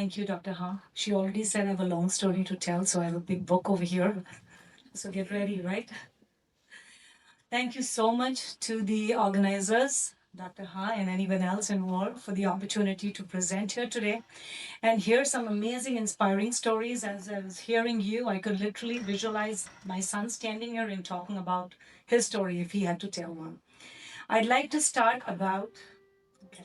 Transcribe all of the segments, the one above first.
Thank you, Dr. Ha. She already said I have a long story to tell, so I have a big book over here. So get ready, right? Thank you so much to the organizers, Dr. Ha, and anyone else involved for the opportunity to present here today and hear some amazing, inspiring stories. As I was hearing you, I could literally visualize my son standing here and talking about his story if he had to tell one. I'd like to start about. Okay,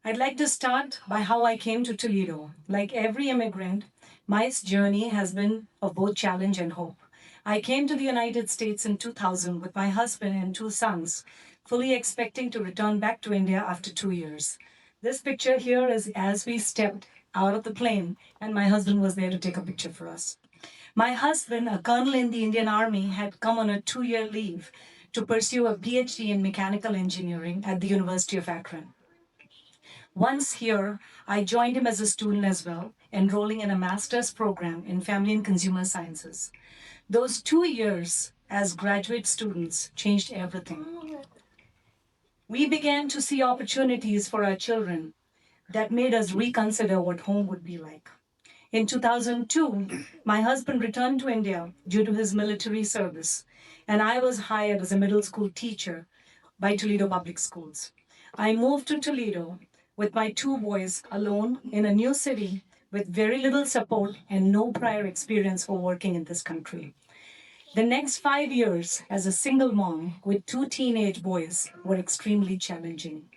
I'd like to start by how I came to Toledo. Like every immigrant, my journey has been of both challenge and hope. I came to the United States in 2000 with my husband and two sons, fully expecting to return back to India after 2 years. This picture here is as we stepped out of the plane, and my husband was there to take a picture for us. My husband, a colonel in the Indian Army, had come on a 2 year leave to pursue a PhD in mechanical engineering at the University of Akron. Once here, I joined him as a student as well, enrolling in a master's program in family and consumer sciences. Those 2 years as graduate students changed everything. We began to see opportunities for our children that made us reconsider what home would be like. In 2002, my husband returned to India due to his military service, and I was hired as a middle school teacher by Toledo Public Schools. I moved to Toledo with my two boys alone in a new city with very little support and no prior experience for working in this country. The next 5 years as a single mom with two teenage boys were extremely challenging.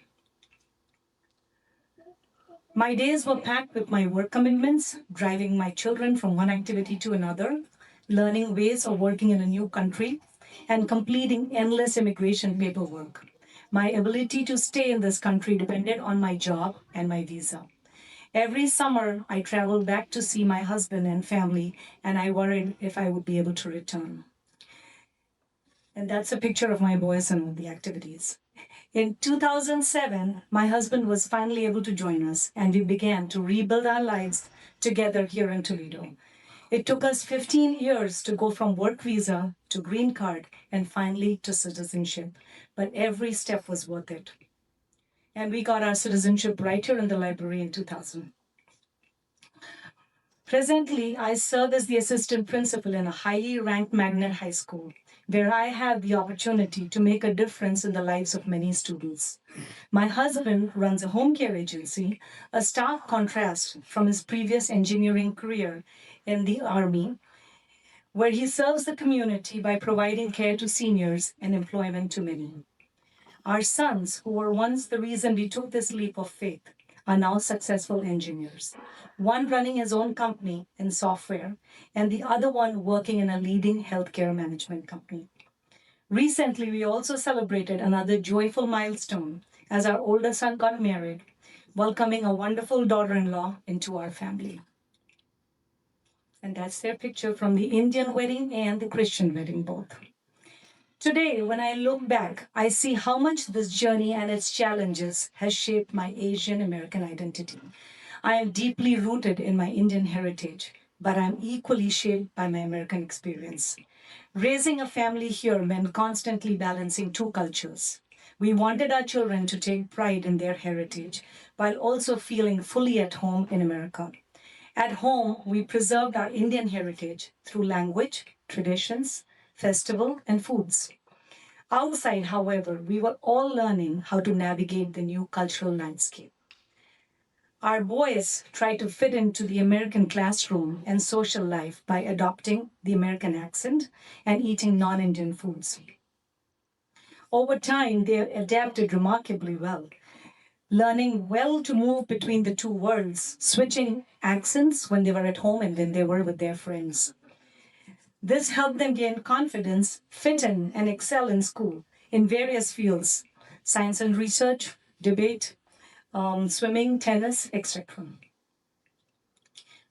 My days were packed with my work commitments, driving my children from one activity to another, learning ways of working in a new country, and completing endless immigration paperwork. My ability to stay in this country depended on my job and my visa. Every summer, I traveled back to see my husband and family, and I worried if I would be able to return. And that's a picture of my boys and the activities. In 2007, my husband was finally able to join us, and we began to rebuild our lives together here in Toledo. It took us 15 years to go from work visa to green card and finally to citizenship, but every step was worth it. And we got our citizenship right here in the library in 2000. Presently, I serve as the assistant principal in a highly ranked magnet high school, where I have the opportunity to make a difference in the lives of many students. My husband runs a home care agency, a stark contrast from his previous engineering career in the Army, where he serves the community by providing care to seniors and employment to many. Our sons, who were once the reason we took this leap of faith, are now successful engineers. One running his own company in software, and the other one working in a leading healthcare management company. Recently, we also celebrated another joyful milestone as our older son got married, welcoming a wonderful daughter in law into our family. And that's their picture from the Indian wedding and the Christian wedding, both. Today, when I look back, I see how much this journey and its challenges has shaped my Asian American identity. I am deeply rooted in my Indian heritage, but I'm equally shaped by my American experience. Raising a family here meant constantly balancing two cultures. We wanted our children to take pride in their heritage while also feeling fully at home in America. At home, we preserved our Indian heritage through language, traditions, festival, and foods. Outside, however, we were all learning how to navigate the new cultural landscape. Our boys tried to fit into the American classroom and social life by adopting the American accent and eating non Indian foods. Over time, they adapted remarkably well, learning well to move between the two worlds, switching accents when they were at home and when they were with their friends. This helped them gain confidence, fit in, and excel in school in various fields science and research, debate, swimming, tennis, etc.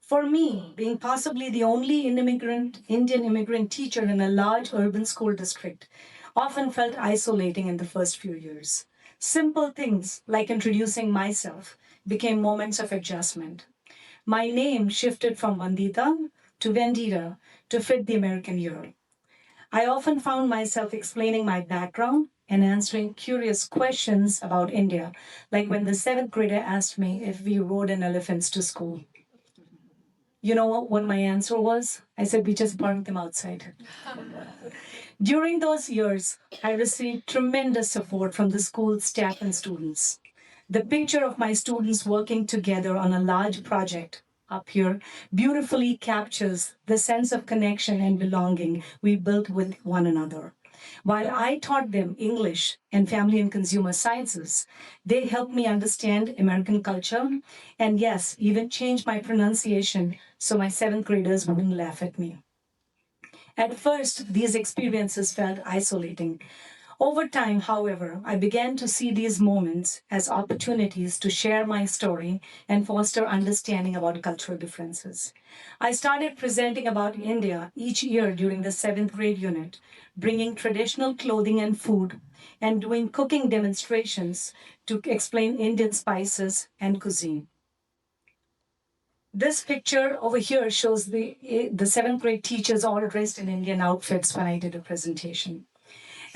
For me, being possibly the only Indian immigrant teacher in a large urban school district often felt isolating in the first few years. Simple things like introducing myself became moments of adjustment. My name shifted from Vandita to Vandita to fit the American year. I often found myself explaining my background and answering curious questions about India, like when the seventh grader asked me if we rode in elephants to school. You know what my answer was? I said, we just parked them outside. During those years, I received tremendous support from the school staff and students. The picture of my students working together on a large project up here beautifully captures the sense of connection and belonging we built with one another. While I taught them English and family and consumer sciences, they helped me understand American culture and, yes, even change my pronunciation so my seventh graders wouldn't laugh at me. At first, these experiences felt isolating. Over time, however, I began to see these moments as opportunities to share my story and foster understanding about cultural differences. I started presenting about India each year during the seventh grade unit, bringing traditional clothing and food, and doing cooking demonstrations to explain Indian spices and cuisine. This picture over here shows the seventh grade teachers all dressed in Indian outfits when I did a presentation.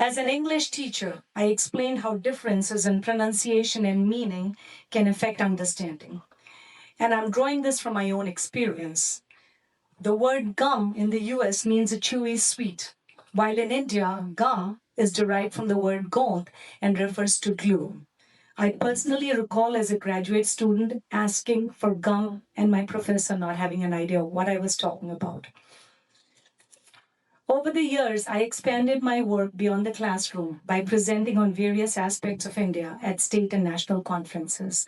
As an English teacher, I explained how differences in pronunciation and meaning can affect understanding. And I'm drawing this from my own experience. The word gum in the US means a chewy sweet, while in India, gum is derived from the word gond and refers to glue. I personally recall as a graduate student asking for gum and my professor not having an idea what I was talking about. Over the years, I expanded my work beyond the classroom by presenting on various aspects of India at state and national conferences,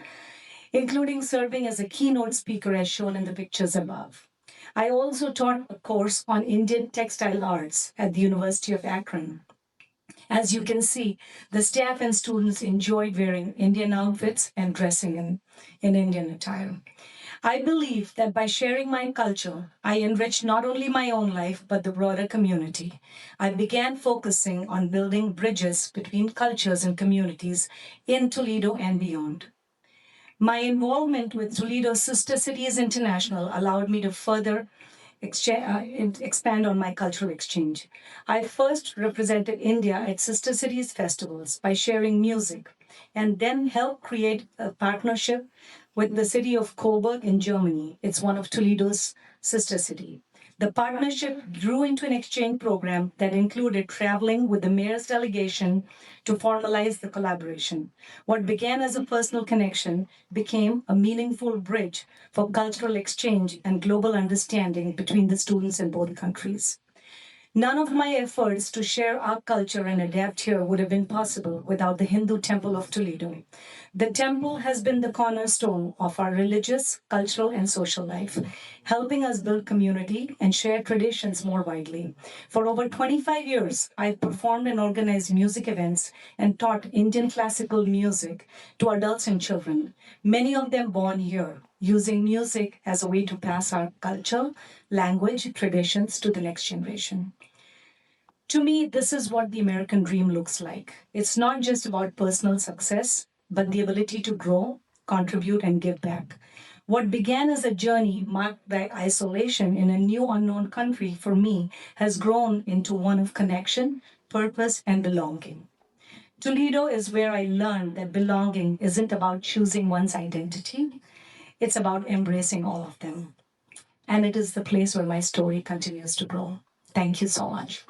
including serving as a keynote speaker as shown in the pictures above. I also taught a course on Indian textile arts at the University of Akron. As you can see, the staff and students enjoyed wearing Indian outfits and dressing in Indian attire. I believe that by sharing my culture, I enriched not only my own life, but the broader community. I began focusing on building bridges between cultures and communities in Toledo and beyond. My involvement with Toledo Sister Cities International allowed me to further expand on my cultural exchange. I first represented India at Sister Cities festivals by sharing music and then helped create a partnership with the city of Coburg in Germany. It's one of Toledo's sister city. The partnership grew into an exchange program that included traveling with the mayor's delegation to formalize the collaboration. What began as a personal connection became a meaningful bridge for cultural exchange and global understanding between the students in both countries. None of my efforts to share our culture and adapt here would have been possible without the Hindu Temple of Toledo. The temple has been the cornerstone of our religious, cultural, and social life, helping us build community and share traditions more widely. For over 25 years, I've performed and organized music events and taught Indian classical music to adults and children, many of them born here, using music as a way to pass our culture, language, traditions to the next generation. To me, this is what the American dream looks like. It's not just about personal success, but the ability to grow, contribute, and give back. What began as a journey marked by isolation in a new unknown country for me has grown into one of connection, purpose, and belonging. Toledo is where I learned that belonging isn't about choosing one's identity, it's about embracing all of them. And it is the place where my story continues to grow. Thank you so much.